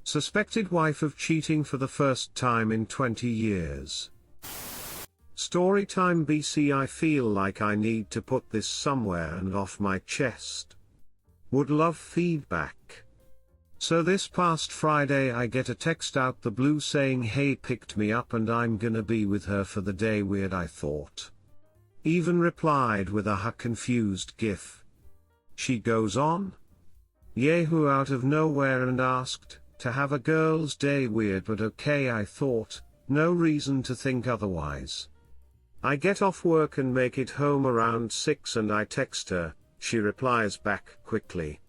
Suspected wife of cheating for the first time in 20 years. Storytime BC. I feel like I need to put this somewhere and off my chest. Would love feedback. So this past Friday I get a text out the blue saying hey, picked me up and I'm gonna be with her for the day. Weird, I thought. Even replied with a confused gif. She goes on. Yahoo out of nowhere and asked to have a girl's day. Weird but okay, I thought. No reason to think otherwise. I get off work and make it home around 6 and I text her. She replies back quickly.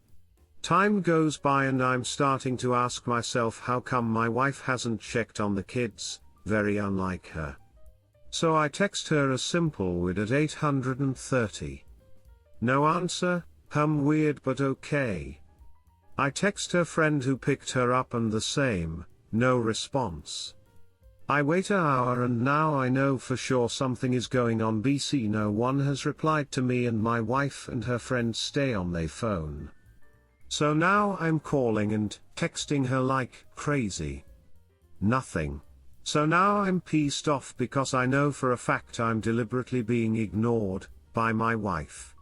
Time goes by and I'm starting to ask myself how come my wife hasn't checked on the kids. Very unlike her. So I text her a simple weird at 830. No answer. Weird but okay. I text her friend who picked her up and the same. No response. I wait an hour and now I know for sure something is going on. BC. No one has replied to me and my wife and her friend stay on their phone. So now I'm calling and texting her like crazy. Nothing. So now I'm pissed off because I know for a fact I'm deliberately being ignored by my wife.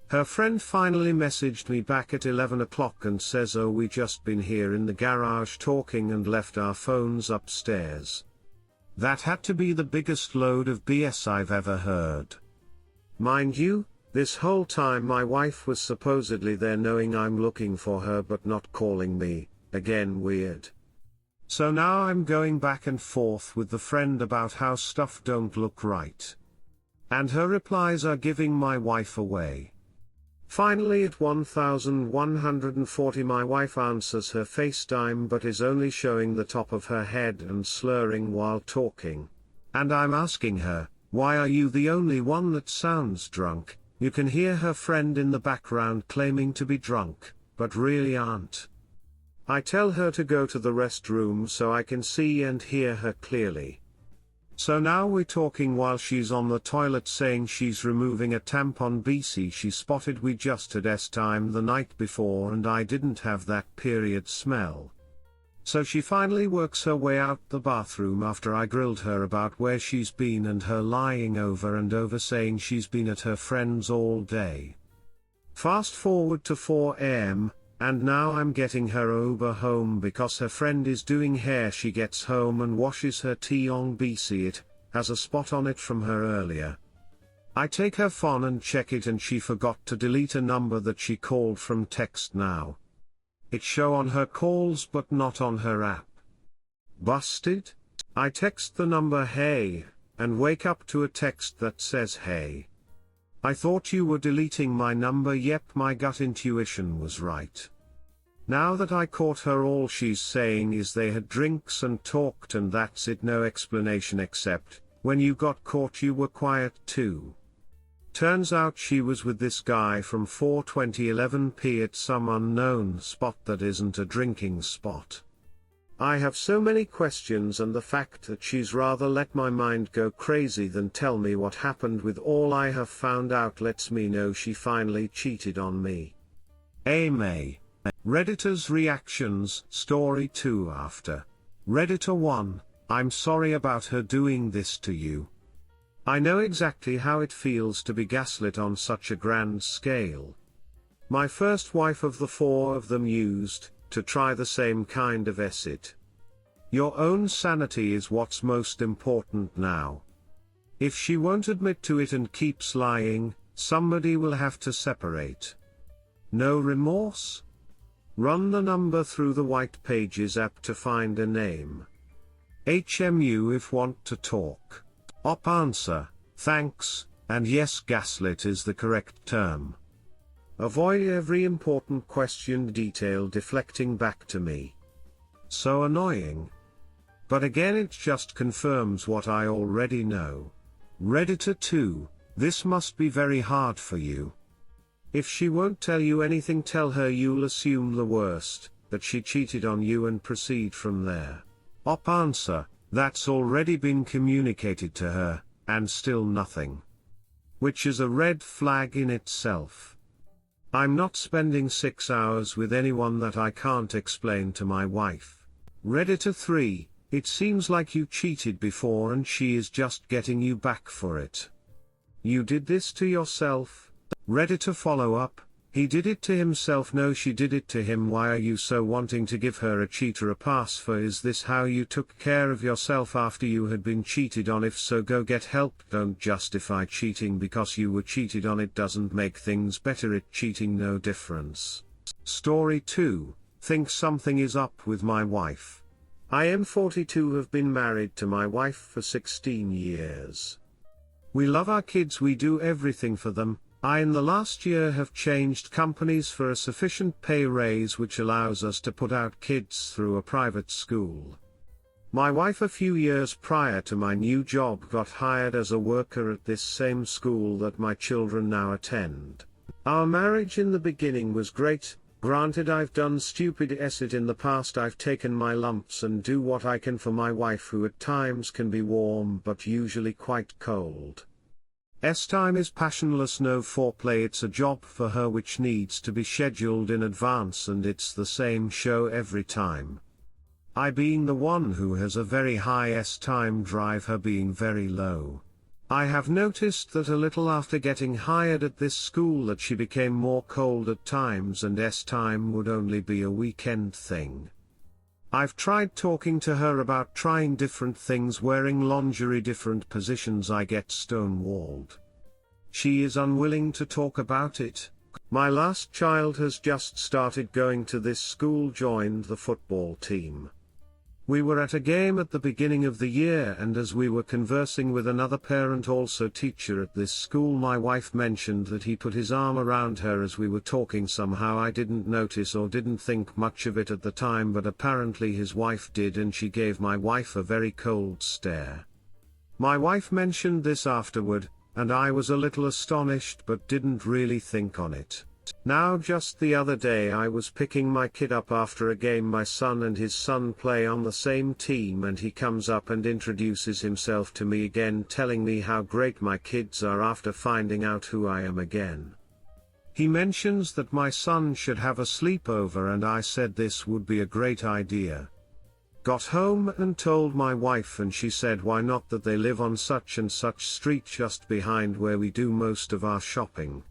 Her friend finally messaged me back at 11 o'clock and says, oh, we just been here in the garage talking and left our phones upstairs. That had to be the biggest load of BS I've ever heard. Mind you, this whole time my wife was supposedly there knowing I'm looking for her but not calling me. Again weird. So now I'm going back and forth with the friend about how stuff don't look right. And her replies are giving my wife away. Finally at 1140 my wife answers her FaceTime but is only showing the top of her head and slurring while talking. And I'm asking her, why are you the only one that sounds drunk? You can hear her friend in the background claiming to be drunk, but really aren't. I tell her to go to the restroom so I can see and hear her clearly. So now we're talking while she's on the toilet saying she's removing a tampon. BC. She spotted we just had time the night before and I didn't have that period smell. So she finally works her way out the bathroom after I grilled her about where she's been and her lying over and over saying she's been at her friend's all day. Fast forward to 4 AM, and now I'm getting her Uber home because her friend is doing hair. She gets home and washes her tea on. BC. It has a spot on it from her earlier. I take her phone and check it and she forgot to delete a number that she called from text now. It show on her calls but not on her app. Busted? I text the number hey, and wake up to a text that says hey. I thought you were deleting my number. Yep, my gut intuition was right. Now that I caught her, all she's saying is they had drinks and talked and that's it. No explanation except, when you got caught you were quiet too. Turns out she was with this guy from 4:11 p at some unknown spot that isn't a drinking spot. I have so many questions and the fact that she's rather let my mind go crazy than tell me what happened with all I have found out lets me know she finally cheated on me. May. Redditor's reactions. Story 2 after. Redditor 1, I'm sorry about her doing this to you. I know exactly how it feels to be gaslit on such a grand scale. My first wife of the 4 of them used to try the same kind of acid. Your own sanity is what's most important now. If she won't admit to it and keeps lying, somebody will have to separate. No remorse? Run the number through the White Pages app to find a name. HMU if want to talk. Op answer, thanks, and yes, gaslit is the correct term. Avoid every important question, detail deflecting back to me. So annoying. But again it just confirms what I already know. Redditor 2, this must be very hard for you. If she won't tell you anything, tell her you'll assume the worst, that she cheated on you and proceed from there. Op answer, that's already been communicated to her, and still nothing. Which is a red flag in itself. I'm not spending 6 hours with anyone that I can't explain to my wife. Redditor 3, it seems like you cheated before and she is just getting you back for it. You did this to yourself? Redditor follow up, he did it to himself. No, she did it to him. Why are you so wanting to give her a cheater a pass for? Is this how you took care of yourself after you had been cheated on? If so, go get help. Don't justify cheating because you were cheated on. It doesn't make things better. It cheating no difference. Story 2, think something is up with my wife. I am 42, have been married to my wife for 16 years. We love our kids, we do everything for them. I in the last year have changed companies for a sufficient pay raise which allows us to put out kids through a private school. My wife a few years prior to my new job got hired as a worker at this same school that my children now attend. Our marriage in the beginning was great. Granted, I've done stupid shit in the past. I've taken my lumps and do what I can for my wife, who at times can be warm but usually quite cold. Time is passionless, no foreplay. It's a job for her which needs to be scheduled in advance and it's the same show every time. I being the one who has a very high time drive, her being very low. I have noticed that a little after getting hired at this school that she became more cold at times and time would only be a weekend thing. I've tried talking to her about trying different things, wearing lingerie, different positions. I get stonewalled. She is unwilling to talk about it. My last child has just started going to this school, joined the football team. We were at a game at the beginning of the year, and as we were conversing with another parent, also teacher at this school, my wife mentioned that he put his arm around her as we were talking. Somehow I didn't notice or didn't think much of it at the time, but apparently his wife did, and she gave my wife a very cold stare. My wife mentioned this afterward, and I was a little astonished but didn't really think on it. Now just the other day I was picking my kid up after a game. My son and his son play on the same team, and he comes up and introduces himself to me again, telling me how great my kids are after finding out who I am again. He mentions that my son should have a sleepover, and I said this would be a great idea. Got home and told my wife, and she said why not, that they live on such and such street just behind where we do most of our shopping.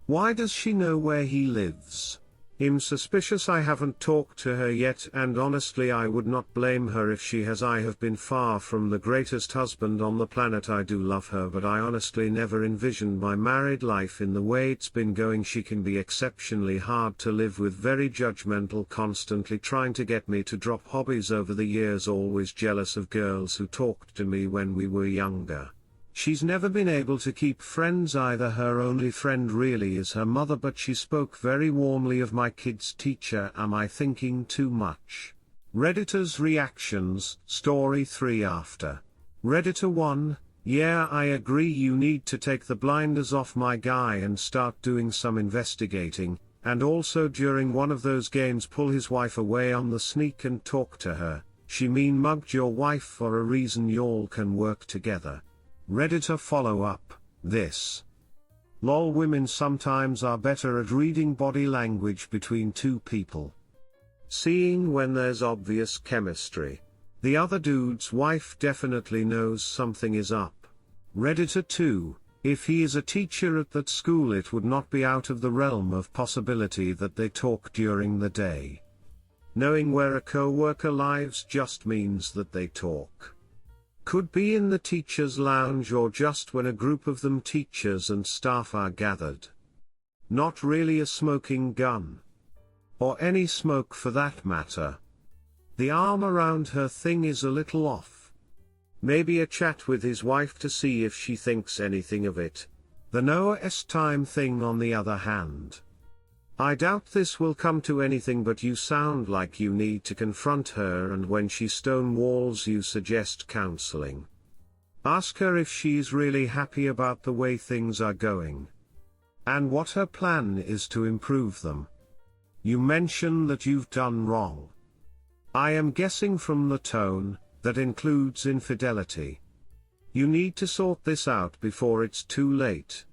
Why does she know where he lives? I'm suspicious. I haven't talked to her yet, and honestly I would not blame her if she has. I have been far from the greatest husband on the planet. I do love her, but I honestly never envisioned my married life in the way it's been going. She can be exceptionally hard to live with, very judgmental, constantly trying to get me to drop hobbies over the years, always jealous of girls who talked to me when we were younger. She's never been able to keep friends either. Her only friend really is her mother, but she spoke very warmly of my kid's teacher. Am I thinking too much? Redditor's reactions. Story 3 after. Redditor 1, yeah, I agree, you need to take the blinders off my guy and start doing some investigating, and also during one of those games pull his wife away on the sneak and talk to her. She mean mugged your wife for a reason. Y'all can work together. Redditor follow up, this. Lol, women sometimes are better at reading body language between two people. Seeing when there's obvious chemistry. The other dude's wife definitely knows something is up. Redditor 2, if he is a teacher at that school, it would not be out of the realm of possibility that they talk during the day. Knowing where a co-worker lives just means that they talk. Could be in the teacher's lounge or just when a group of them, teachers and staff, are gathered. Not really a smoking gun. Or any smoke for that matter. The arm around her thing is a little off. Maybe a chat with his wife to see if she thinks anything of it. The Noah's time thing on the other hand. I doubt this will come to anything, but you sound like you need to confront her, and when she stonewalls you suggest counseling. Ask her if she's really happy about the way things are going. And what her plan is to improve them. You mention that you've done wrong. I am guessing from the tone, that includes infidelity. You need to sort this out before it's too late.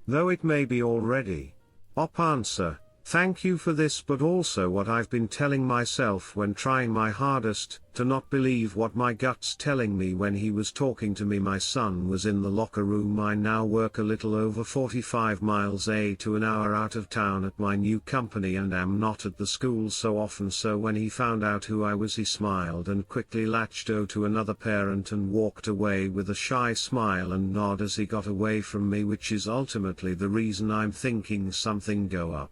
Though it may be already. Op answer, Thank you for this, but also what I've been telling myself when trying my hardest to not believe what my gut's telling me when he was talking to me. My son was in the locker room. I now work a little over 45 miles to an hour out of town at my new company and am not at the school so often, so when he found out who I was he smiled and quickly latched to another parent and walked away with a shy smile and nod as he got away from me, which is ultimately the reason I'm thinking something go up.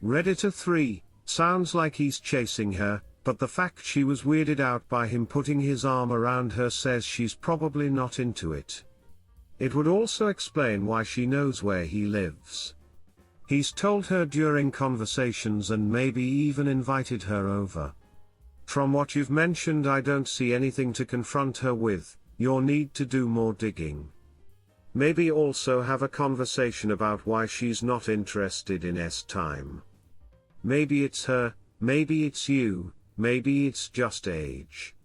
Redditor 3, sounds like he's chasing her, but the fact she was weirded out by him putting his arm around her says she's probably not into it. It would also explain why she knows where he lives. He's told her during conversations and maybe even invited her over. From what you've mentioned, I don't see anything to confront her with. You'll need to do more digging. Maybe also have a conversation about why she's not interested in time. Maybe it's her, maybe it's you, maybe it's just age.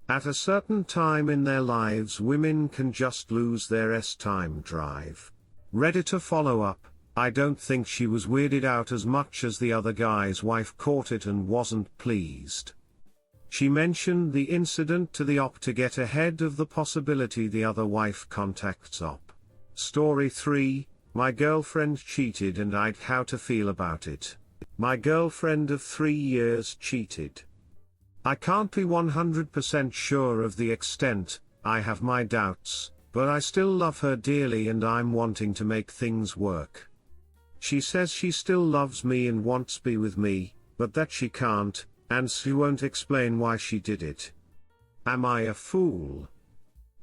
At a certain time in their lives, women can just lose their time drive. Redditor follow-up, I don't think she was weirded out as much as the other guy's wife caught it and wasn't pleased. She mentioned the incident to the op to get ahead of the possibility the other wife contacts op. Story 3, my girlfriend cheated and I'd how to feel about it. My girlfriend of 3 years cheated. I can't be 100% sure of the extent, I have my doubts, but I still love her dearly and I'm wanting to make things work. She says she still loves me and wants to be with me, but that she can't, and she won't explain why she did it. Am I a fool?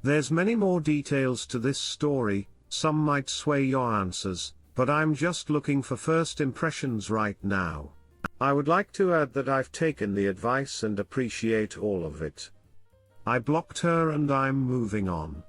There's many more details to this story. Some might sway your answers, but I'm just looking for first impressions right now. I would like to add that I've taken the advice and appreciate all of it. I blocked her and I'm moving on.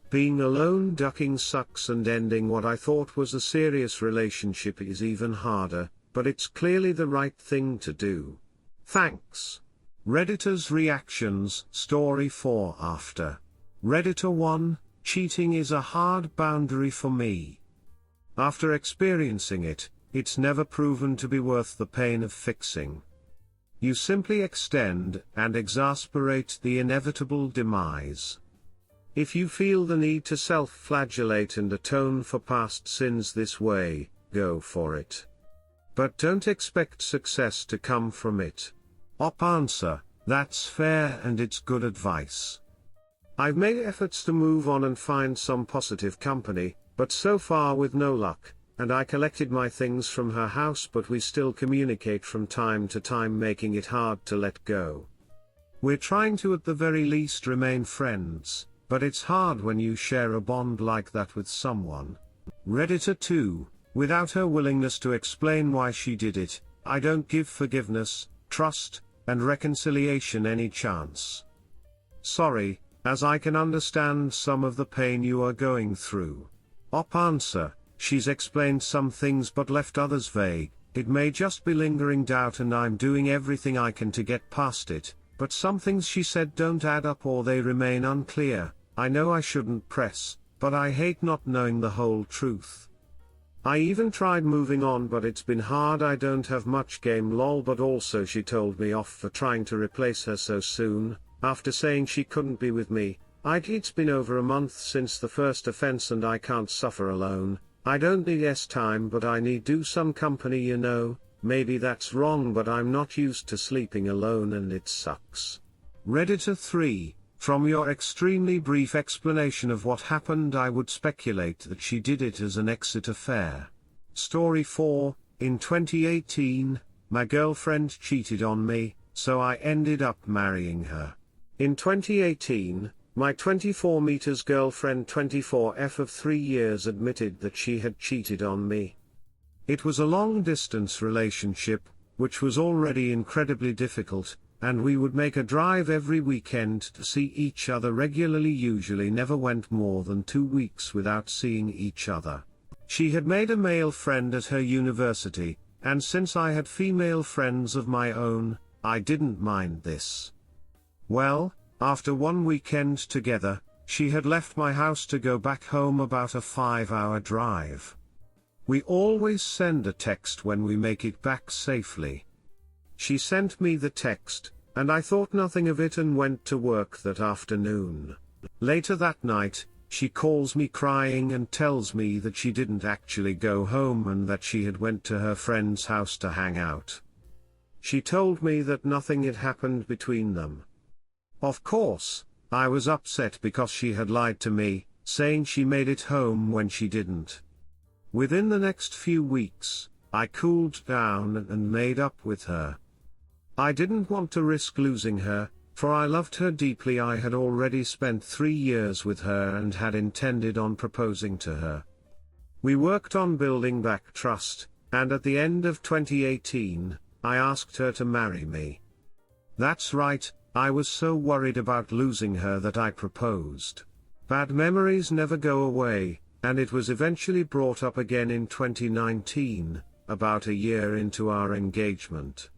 Being alone ducking sucks and ending what I thought was a serious relationship is even harder, but it's clearly the right thing to do. Thanks. Redditor's reactions, story 4 after. Redditor 1, cheating is a hard boundary for me. After experiencing it, it's never proven to be worth the pain of fixing. You simply extend and exasperate the inevitable demise. If you feel the need to self-flagellate and atone for past sins this way, go for it. But don't expect success to come from it. Op answer, that's fair and it's good advice. I've made efforts to move on and find some positive company, but so far with no luck, and I collected my things from her house, but we still communicate from time to time, making it hard to let go. We're trying to at the very least remain friends, but it's hard when you share a bond like that with someone. Redditor 2, without her willingness to explain why she did it, I don't give forgiveness, trust, and reconciliation any chance. Sorry, as I can understand some of the pain you are going through. Op answer, she's explained some things but left others vague. It may just be lingering doubt and I'm doing everything I can to get past it, but some things she said don't add up or they remain unclear. I know I shouldn't press, but I hate not knowing the whole truth. I even tried moving on, but it's been hard. I don't have much game lol, but also she told me off for trying to replace her so soon. After saying she couldn't be with me, it's been over a month since the first offense and I can't suffer alone. I don't need time, but I need some company, you know. Maybe that's wrong, but I'm not used to sleeping alone and it sucks. Redditor 3, from your extremely brief explanation of what happened, I would speculate that she did it as an exit affair. Story 4, in 2018, my girlfriend cheated on me, so I ended up marrying her. In 2018, my 24 meters girlfriend 24F of 3 years admitted that she had cheated on me. It was a long-distance relationship, which was already incredibly difficult, and we would make a drive every weekend to see each other regularly. Usually never went more than 2 weeks without seeing each other. She had made a male friend at her university, and since I had female friends of my own, I didn't mind this. Well, after one weekend together, she had left my house to go back home, about a 5-hour drive. We always send a text when we make it back safely. She sent me the text, and I thought nothing of it and went to work that afternoon. Later that night, she calls me crying and tells me that she didn't actually go home and that she had went to her friend's house to hang out. She told me that nothing had happened between them. Of course, I was upset because she had lied to me, saying she made it home when she didn't. Within the next few weeks, I cooled down and made up with her. I didn't want to risk losing her, for I loved her deeply. I had already spent 3 years with her and had intended on proposing to her. We worked on building back trust, and at the end of 2018, I asked her to marry me. That's right, I was so worried about losing her that I proposed. Bad memories never go away, and it was eventually brought up again in 2019, about a year into our engagement.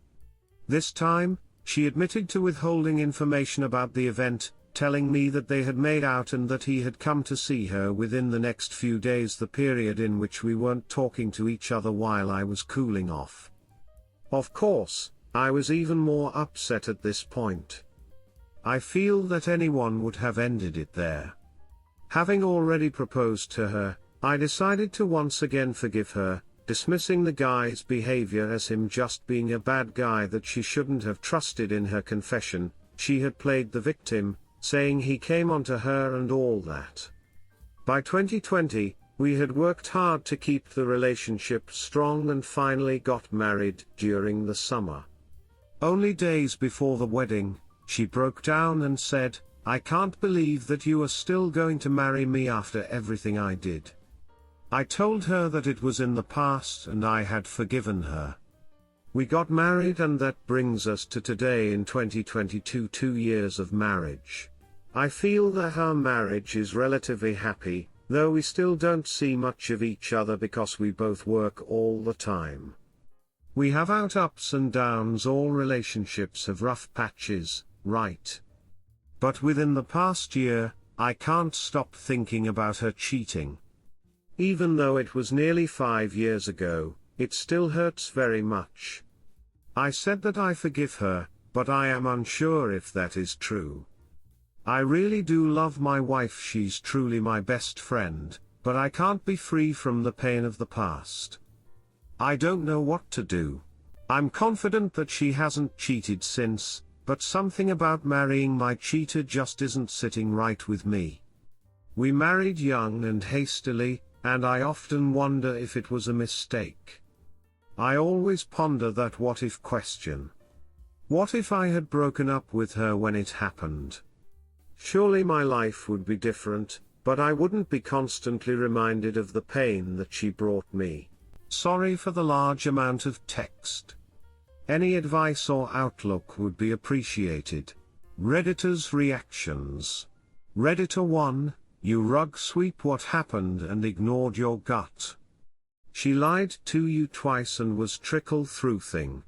This time, she admitted to withholding information about the event, telling me that they had made out and that he had come to see her within the next few days, the period in which we weren't talking to each other while I was cooling off. Of course, I was even more upset at this point. I feel that anyone would have ended it there. Having already proposed to her, I decided to once again forgive her, dismissing the guy's behavior as him just being a bad guy that she shouldn't have trusted. In her confession, she had played the victim, saying he came onto her and all that. By 2020, we had worked hard to keep the relationship strong and finally got married during the summer. Only days before the wedding, she broke down and said, "I can't believe that you are still going to marry me after everything I did." I told her that it was in the past and I had forgiven her. We got married, and that brings us to today in 2022, 2 years of marriage. I feel that our marriage is relatively happy, though we still don't see much of each other because we both work all the time. We have our ups and downs. All relationships have rough patches, right? But within the past year, I can't stop thinking about her cheating. Even though it was nearly 5 years ago, it still hurts very much. I said that I forgive her, but I am unsure if that is true. I really do love my wife, she's truly my best friend, but I can't be free from the pain of the past. I don't know what to do. I'm confident that she hasn't cheated since, but something about marrying my cheater just isn't sitting right with me. We married young and hastily, and I often wonder if it was a mistake. I always ponder that what if question. What if I had broken up with her when it happened? Surely my life would be different, but I wouldn't be constantly reminded of the pain that she brought me. Sorry for the large amount of text. Any advice or outlook would be appreciated. Redditor's reactions. Redditor 1, you rug sweep, what happened and ignored your gut. She lied to you twice and was trickle through thing.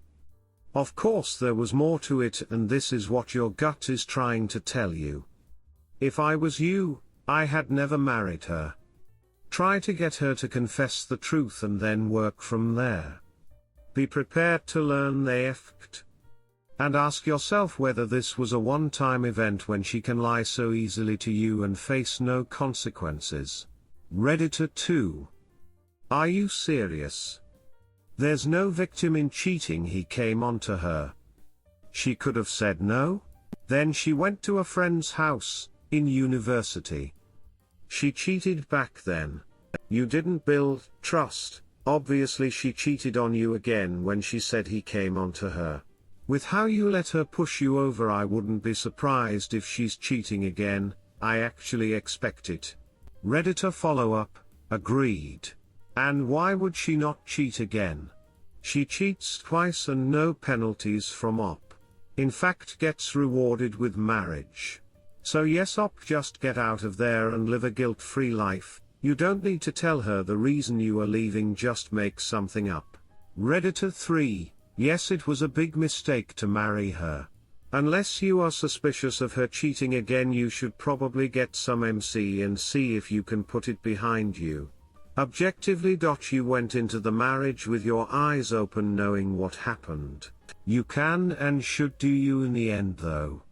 Of course there was more to it, and this is what your gut is trying to tell you. If I was you, I had never married her. Try to get her to confess the truth and then work from there. Be prepared to learn they effed. And ask yourself whether this was a one-time event when she can lie so easily to you and face no consequences. Redditor 2. Are you serious? There's no victim in cheating, he came onto her. She could have said no. Then she went to a friend's house, in university. She cheated back then. You didn't build trust. Obviously she cheated on you again when she said he came onto her. With how you let her push you over, I wouldn't be surprised if she's cheating again. I actually expect it. Redditor follow-up, agreed. And why would she not cheat again? She cheats twice and no penalties from op. In fact gets rewarded with marriage. So yes op, just get out of there and live a guilt-free life. You don't need to tell her the reason you are leaving, just make something up. Redditor 3, yes, it was a big mistake to marry her. Unless you are suspicious of her cheating again, you should probably get some MC and see if you can put it behind you. Objectively. You went into the marriage with your eyes open knowing what happened. You can and should do you in the end though.